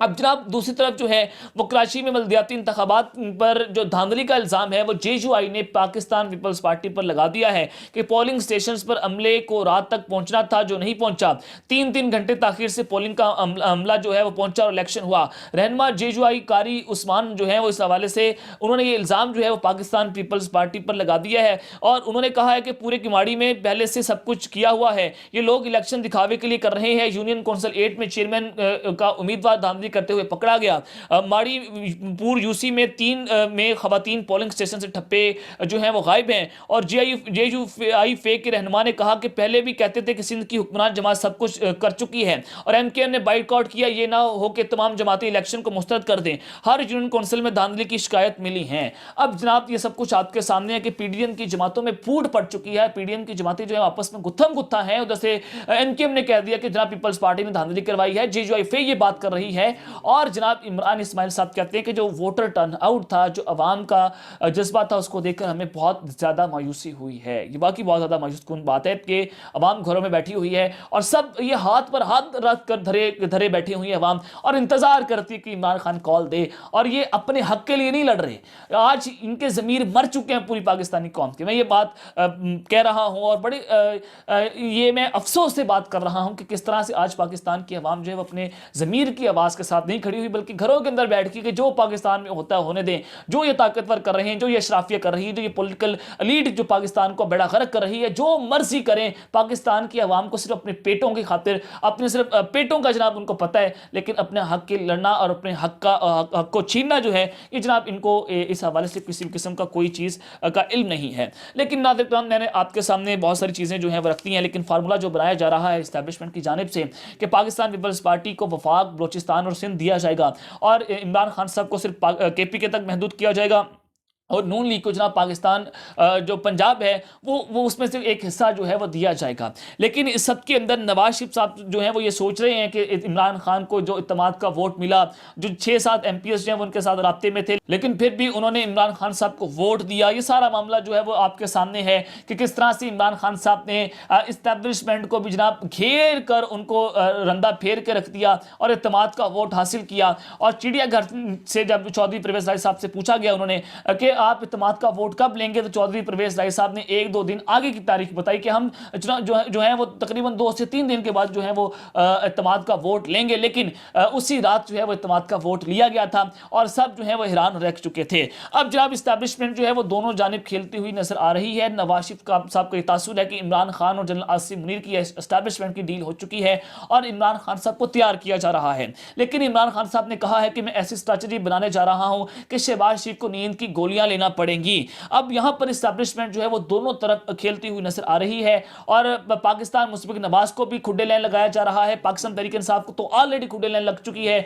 اب جناب دوسری طرف جو ہے وہ کراچی میں بلدیاتی انتخابات پر جو دھاندلی کا الزام ہے وہ جے یو آئی نے پاکستان پیپلز پارٹی پر لگا دیا ہے کہ پولنگ سٹیشنز پر عملے کو رات تک پہنچنا تھا جو نہیں پہنچا، 3 گھنٹے تاخیر سے پولنگ کا عملہ جو ہے وہ پہنچا اور الیکشن ہوا۔ رہنما جے یو آئی قاری عثمان جو ہے وہ اس حوالے سے انہوں نے یہ الزام جو ہے وہ پاکستان پیپلز پارٹی پر لگا دیا ہے اور انہوں نے کہا ہے کہ پورے کماڑی میں پہلے سے سب کچھ کیا ہوا ہے، یہ لوگ الیکشن دکھاوے کے لیے کر رہے ہیں۔ یونین کونسل 8 میں چیئرمین کا امیدوار دھاندلی کرتے ہوئے پکڑا گیا۔ ماڑی پور یو سی میں 3 میں خواتین پولنگ سٹیشن سے ٹھپے جو ہیں وہ غائب ہیں اور جے یو آئی فیک کے رہنما نے کہا کہ پہلے بھی کہتے تھے کہ سندھ کی حکمران جماعت سب کچھ کر چکی ہے اور ایم کے ایم نے بائیک آؤٹ کیا، یہ نہ ہو کہ تمام جماعتیں الیکشن کو مسترد کر دیں۔ ہر یونین کونسل میں دھاندلی کی شکایت ملی ہیں۔ اب جناب یہ سب کچھ آپ کے سامنے ہے کہ پی ڈی ایم کی جماعتوں میں پھوٹ پڑ چکی ہے، پی ڈی ایم کی جماعتیں جو ہے آپس میں گتھم گتھا ہیں۔ ادھر سے ایم کے ایم نے کہہ دیا کہ جناب پیپلز پارٹی نے دھاندلی کروائی ہے، جے یو آئی فے یہ بات کر رہی ہے اور جناب عمران اسماعیل صاحب کہتے ہیں کہ جو ووٹر ٹرن آؤٹ تھا، جو عوام کا جذبہ تھا، اس کو دیکھ کر ہمیں بہت زیادہ مایوسی ہوئی ہے۔ یہ واقعی بہت زیادہ مایوس کن بات ہے کہ عوام گھروں میں بیٹھی ہوئی ہے اور سب یہ ہاتھ پر ہاتھ رکھ کر دھرے بیٹھی ہوئی ہے عوام اور انتظار کرتی ہے کہ عمران خان کال دے اور یہ اپنے حق کے لیے نہیں لڑ رہے۔ آج ان کے ضمیر مر چکے ہیں پوری پاکستانی قوم کے۔ میں یہ بات کہہ رہا ہوں اور بڑے یہ میں افسوس سے بات کر رہا ہوں کہ کس طرح سے آج پاکستان کی عوام جو ہے وہ اپنے ضمیر کی آواز کے ساتھ نہیں کھڑی ہوئی بلکہ گھروں کے اندر بیٹھ کے کہ جو پاکستان میں ہوتا ہے ہونے دیں، جو یہ طاقتور کر رہے ہیں، جو یہ اشرافیہ کر رہی ہے، جو یہ پولیٹیکل ایلیٹ جو پاکستان کو بیڑا غرق کر رہی ہے، جو مرضی کریں، پاکستان کی عوام کو صرف اپنے پیٹوں کی خاطر، اپنے صرف پیٹوں کا جناب ان کو پتہ ہے، لیکن اپنے حق کے لڑنا اور اپنے حق کو چھیننا جو ہے یہ جناب ان کو اس حوالے سے کسی قسم کا کوئی چیز کا علم نہیں ہے۔ لیکن ناظرین کرام، میں نے آپ کے سامنے بہت ساری چیزیں جو ہیں وہ رکھتی ہیں، لیکن فارمولا جو بنایا جا رہا ہے اسٹیبلشمنٹ کی جانب سے کہ پاکستان پیپلز پارٹی کو وفاق، بلوچستان اور سندھ دیا جائے گا اور عمران خان صاحب کو صرف کے پی کے تک محدود کیا جائے گا اور نون لیگ کو جناب پاکستان جو پنجاب ہے وہ اس میں سے ایک حصہ جو ہے وہ دیا جائے گا۔ لیکن اس سب کے اندر نواز شریف صاحب جو ہیں وہ یہ سوچ رہے ہیں کہ عمران خان کو جو اعتماد کا ووٹ ملا، جو 6-7 ایم پی ایس جو ہیں وہ ان کے ساتھ رابطے میں تھے، لیکن پھر بھی انہوں نے عمران خان صاحب کو ووٹ دیا۔ یہ سارا معاملہ جو ہے وہ آپ کے سامنے ہے کہ کس طرح سے عمران خان صاحب نے اسٹیبلشمنٹ کو بھی جناب گھیر کر ان کو رندہ پھیر کے رکھ دیا اور اعتماد کا ووٹ حاصل کیا۔ اور چڑیا گھر سے جب چودھری پرویز رائی صاحب سے پوچھا گیا انہوں نے کہ آپ اعتماد کا ووٹ کب لیں گے، تو چودھری پرویز رائی صاحب نے 1-2 دن آگے کی تاریخ بتائی کہ ہم جو ہیں وہ تقریباً 2 سے 3 دن کے بعد جو ہے وہ اعتماد کا ووٹ لیں گے، لیکن اسی رات جو ہے وہ اعتماد کا ووٹ لیا گیا تھا اور سب جو ہے وہ حیران رہ چکے تھے۔ اب جناب اسٹیبلشمنٹ جو ہے وہ دونوں جانب کھیلتی ہوئی نظر آ رہی ہے۔ نواز شریف صاحب کا یہ تاثر ہے کہ عمران خان اور جنرل عاصم منیر کی اسٹیبلشمنٹ کی ڈیل ہو چکی ہے اور عمران خان صاحب کو تیار کیا جا رہا ہے، لیکن عمران خان صاحب نے کہا ہے کہ میں ایسی اسٹریٹجی بنانے جا رہا ہوں کہ شہباز شریف کو نیند کی گولیاں لینا پڑیں گی۔ اب یہاں پر اسٹیبلشمنٹ جو ہے وہ دونوں طرف کھیلتی ہوئی نظر آ رہی ہے اور پاکستان مشفق نواز کو بھی کھڈے لین لگایا جا رہا ہے، پاکستان تحریک انصاف کو تو آلریڈی کھڈے لین لگ چکی ہے،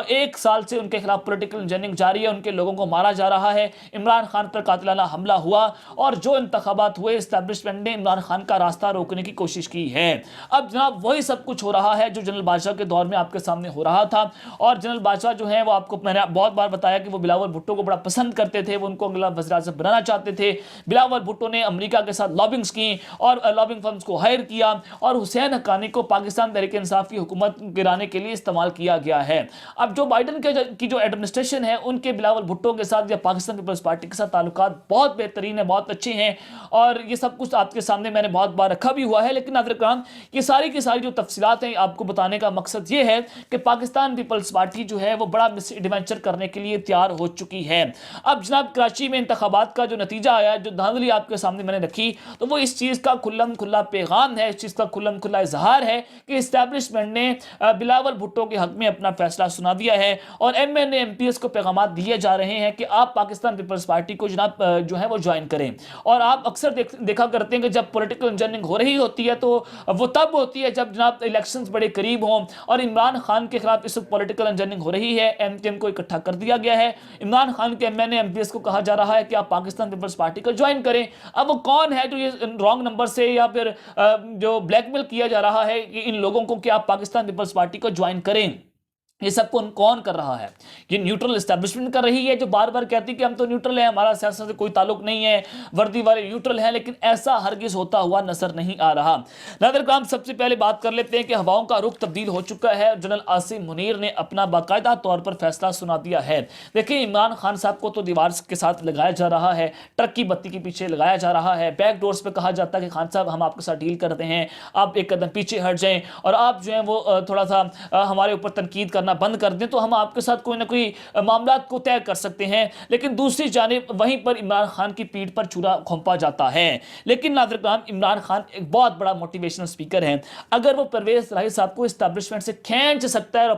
1 سال سے ان کے خلاف پولیٹیکل انجینئرنگ جاری ہے، ان کے لوگوں کو مارا جا رہا ہے، عمران خان پر قاتلانہ حملہ ہوا اور جو انتخابات ہوئے اسٹیبلشمنٹ نے عمران خان کا راستہ روکنے کی کوشش کی ہے۔ اب جناب وہی سب کچھ ہو رہا ہے جو جنرل بادشاہ کے دور میں آپ کے سامنے ہو رہا تھا اور جنرل بادشاہ جو ہیں وہ آپ کو میں نے بہت بار بتایا کہ وہ بلاول بھٹو کو بڑا پسند کرتے تھے، وہ ان کو اگلا وزیر اعظم بنانا چاہتے تھے۔ بلاول بھٹو نے امریکہ کے ساتھ لابنگز کی اور لابنگ فرمز کو ہائر کیا اور حسین حقانی کو پاکستان تحریک انصاف کی حکومت گرانے کے لیے استعمال کیا گیا ہے۔ اب جو بائیڈن کی جو ایڈمنسٹریشن ہے ان کے بلاول بھٹو کے ساتھ یا پاکستان پیپلز پارٹی کے ساتھ تعلقات بہت بہترین ہیں، بہت اچھے ہیں اور یہ سب کچھ آپ کے سامنے میں نے بہت بار رکھا بھی ہوا ہے۔ لیکن ناظرین کرام، یہ ساری کی ساری جو تفصیلات ہیں آپ کو بتانے کا مقصد یہ ہے کہ پاکستان پیپلز پارٹی جو ہے وہ بڑا مس ایڈونچر کرنے کے لیے تیار ہو چکی ہے۔ اب جناب کراچی میں انتخابات کا جو نتیجہ آیا، جو دھاندلی آپ کے سامنے میں نے رکھی، تو وہ اس چیز کا کھلم کھلا پیغام ہے، اس چیز کا کھلم کھلا اظہار ہے کہ اسٹیبلشمنٹ نے بلاول بھٹو کے حق میں اپنا فیصلہ سنا دیا ہے اور M N A M P S کو پیغامات دیے جا رہے ہیں کہ آپ پاکستان پیپلز پارٹی کو جناب جو ہے وہ جوائن کریں۔ اور آپ اکثر دیکھا کرتے ہیں کہ جب پولیٹیکل انجینئرنگ ہو رہی ہوتی ہے تو وہ تب ہوتی ہے جب جناب الیکشنز بڑے قریب ہوں اور عمران خان کے خلاف اس وقت پولیٹیکل انجینئرنگ ہو رہی ہے، ایم ٹی ایم کو اکٹھا کر دیا گیا ہے، عمران خان کے M N A M P S کو کہا جا رہا ہے کہ آپ پاکستان پیپلز پارٹی کو جوائن کریں۔ اب وہ کون ہے جو یہ رانگ نمبر سے یا پھر جو بلیک میل کیا جا رہا ہے کہ ان لوگوں کو کہ آپ پاکستان پیپلز پارٹی کو جوائن کریں؟ یہ سب کون کر رہا ہے؟ یہ نیوٹرل اسٹیبلشمنٹ کر رہی ہے جو بار بار کہتی ہے کہ ہم تو نیوٹرل ہیں، ہمارا سیاست سے کوئی تعلق نہیں ہے، وردی والے نیوٹرل ہیں، لیکن ایسا ہرگز ہوتا ہوا نظر نہیں آ رہا۔ ناظر کرام، سب سے پہلے بات کر لیتے ہیں کہ ہواؤں کا رخ تبدیل ہو چکا ہے۔ جنرل عاصم منیر نے اپنا باقاعدہ طور پر فیصلہ سنا دیا ہے۔ دیکھیں، عمران خان صاحب کو تو دیوار کے ساتھ لگایا جا رہا ہے، ٹرک کی بتی کے پیچھے لگایا جا رہا ہے، بیک ڈورز پہ کہا جاتا ہے کہ خان صاحب ہم آپ کے ساتھ ڈیل کرتے ہیں، آپ ایک قدم پیچھے ہٹ جائیں اور آپ جو ہیں وہ تھوڑا سا ہمارے اوپر تنقید کرنا بند کر دیں تو ہم آپ کے ساتھ کوئی نہ کوئی معاملات کو طے کر سکتے ہیں۔ لیکن دوسری جانب وہیں پر عمران خان کی پیٹھ پر چھرا گھونپا جاتا ہے۔ لیکن ناظر کرام، عمران خان ایک بہت بڑا موٹیویشنل سپیکر ہے۔ اگر وہ پرویز الہی صاحب کو اسٹیبلشمنٹ سے کھینچ سکتا ہے اور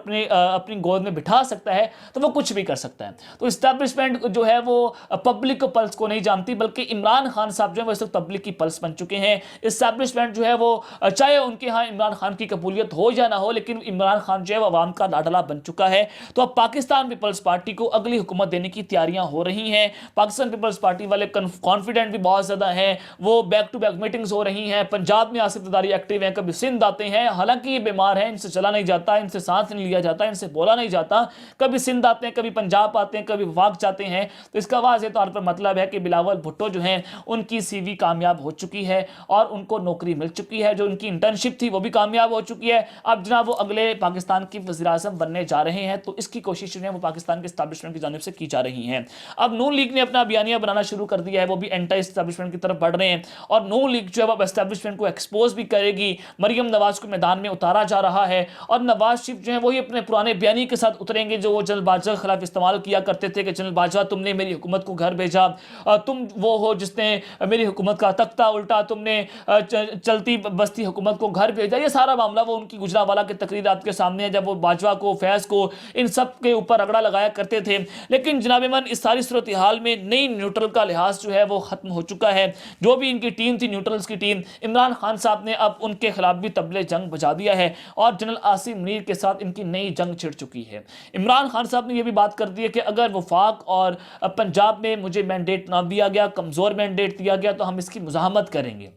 اپنی گود میں بٹھا سکتا ہے تو وہ کچھ بھی کر سکتا ہے۔ تو اسٹیبلشمنٹ جو ہے وہ پبلک پلس کو نہیں جانتی، بلکہ عمران خان صاحب جو ہے وہ اس وقت پبلک کی پلس بن چکے ہیں۔ اسٹیبلشمنٹ جو ہے وہ چاہے ان کے ہاں عمران خان کی قبولیت ہو یا نہ ہو، لیکن عمران خان جو ہے وہ عوام کا لاڈلا بن چکا ہے۔ تو اب پاکستان پیپلز پارٹی کو اگلی حکومت دینے کی تیاریاں ہو رہی ہیں۔ پاکستان پیپلز پارٹی والے کانفیڈنٹ بھی بہت زیادہ ہیں، وہ بیک ٹو بیک میٹنگز ہو رہی ہیں۔ پنجاب میں آصف زرداری ایکٹیو ہیں، کبھی سندھ آتے ہیں، حالانکہ یہ بیمار ہیں، ان سے چلا نہیں جاتا، ان سے سانس نہیں لیا جاتا، ان سے بولا نہیں جاتا، کبھی سندھ آتے ہیں، کبھی پنجاب آتے ہیں، کبھی وفاق جاتے ہیں۔ تو اس کا واضح طور پر مطلب ہے کہ بلاول بھٹو جو ہیں ان کی سی وی کامیاب ہو چکی ہے اور ان کو نوکری مل چکی ہے، جو ان کی انٹرنشپ تھی وہ بھی کامیاب ہو چکی ہے۔ اب جناب وہ اگلے پاکستان کی وزیر اعظم بننے جا رہے ہیں، تو اس کی کوشش جو ہے وہ پاکستان کے اسٹیبلشمنٹ کی جانب سے کی جا رہی ہیں۔ اب نون لیگ نے اپنا بیانیہ بنانا شروع کر دیا ہے، وہ بھی اینٹی اسٹیبلشمنٹ کی طرف بڑھ رہے ہیں، اور نون لیگ جو ہے وہ اسٹیبلشمنٹ کو ایکسپوز بھی کرے گی۔ مریم نواز کو میدان میں اتارا جا رہا ہے، اور نواز شریف جو ہے وہی اپنے پرانے بیانیے کے ساتھ اتریں گے جو وہ جنرل باجوہ کے خلاف استعمال کیا کرتے تھے کہ جنرل باجوہ تم نے میری حکومت کو گھر بھیجا، تم وہ ہو جس نے میری حکومت کا تختہ الٹا، تم نے چلتی بستی حکومت کو گھر بھیجا۔ یہ سارا معاملہ وہ ان کی گجرانوالہ کے تقریرات کے سامنے ہے، جب وہ باجوہ کو، فیض کو، ان سب کے اوپر رگڑا لگایا کرتے تھے۔ لیکن جناب من، اس ساری صورتحال میں نئی نیوٹرل کا لحاظ جو ہے وہ ختم ہو چکا ہے۔ جو بھی ان کی ٹیم تھی، نیوٹرلز کی ٹیم، عمران خان صاحب نے اب ان کے خلاف بھی طبلِ جنگ بجا دیا ہے، اور جنرل عاصم منیر کے ساتھ ان کی نئی جنگ چھڑ چکی ہے۔ عمران خان صاحب نے یہ بھی بات کر دی ہے کہ اگر وفاق اور پنجاب میں مجھے مینڈیٹ نہ دیا گیا، کمزور مینڈیٹ دیا گیا، تو ہم اس کی مزاحمت کریں گے۔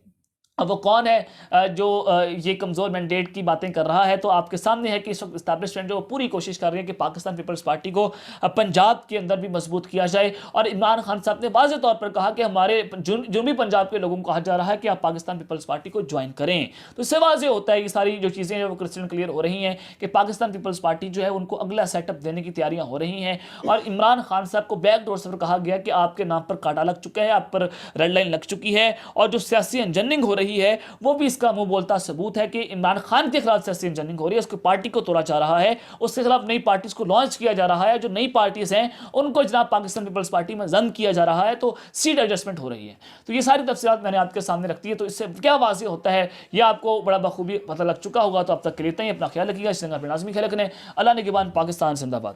اب وہ کون ہے جو یہ کمزور مینڈیٹ کی باتیں کر رہا ہے؟ تو آپ کے سامنے ہے کہ اس وقت اسٹیبلشمنٹ جو پوری کوشش کر رہی ہے کہ پاکستان پیپلز پارٹی کو پنجاب کے اندر بھی مضبوط کیا جائے، اور عمران خان صاحب نے واضح طور پر کہا کہ ہمارے جنوبی پنجاب کے لوگوں کو کہا جا رہا ہے کہ آپ پاکستان پیپلز پارٹی کو جوائن کریں۔ تو اس سے واضح ہوتا ہے یہ ساری جو چیزیں ہیں وہ کرسٹل کلیئر ہو رہی ہیں کہ پاکستان پیپلز پارٹی جو ہے ان کو اگلا سیٹ اپ دینے کی تیاریاں ہو رہی ہیں، اور عمران خان صاحب کو بیک ڈور سے کہا گیا کہ آپ کے نام پر کاٹا لگ چکا ہے، آپ پر ریڈ لائن لگ چکی ہے، اور جو سیاسی انجننگ ہو رہی ہے وہ بھی اس کا منہ بولتا ثبوت ہے کہ عمران خان کے خلاف سیاسی انجننگ ہو رہی ہے، اس کو پارٹی کو توڑا جا رہا ہے، اس کے خلاف نئی پارٹیز کو لانچ کیا جا رہا ہے، جو نئی پارٹیز ہیں ان کو جناب پاکستان پیپلز پارٹی میں ضم کیا جا رہا ہے، تو سیٹ ایڈجسٹمنٹ ہو رہی ہے۔ تو یہ ساری تفصیلات میں نے آپ کے سامنے رکھ دی ہے، تو اس سے کیا واضح ہوتا ہے یہ آپ کو بڑا بخوبی پتہ لگ چکا ہوگا۔ تو اب تک کے لیے اتنا ہی، اپنا خیال رکھیے گا، اس طرح اپنے ناظرین خیال رکھیں۔ اللہ نگہبان، پاکستان زندہ باد۔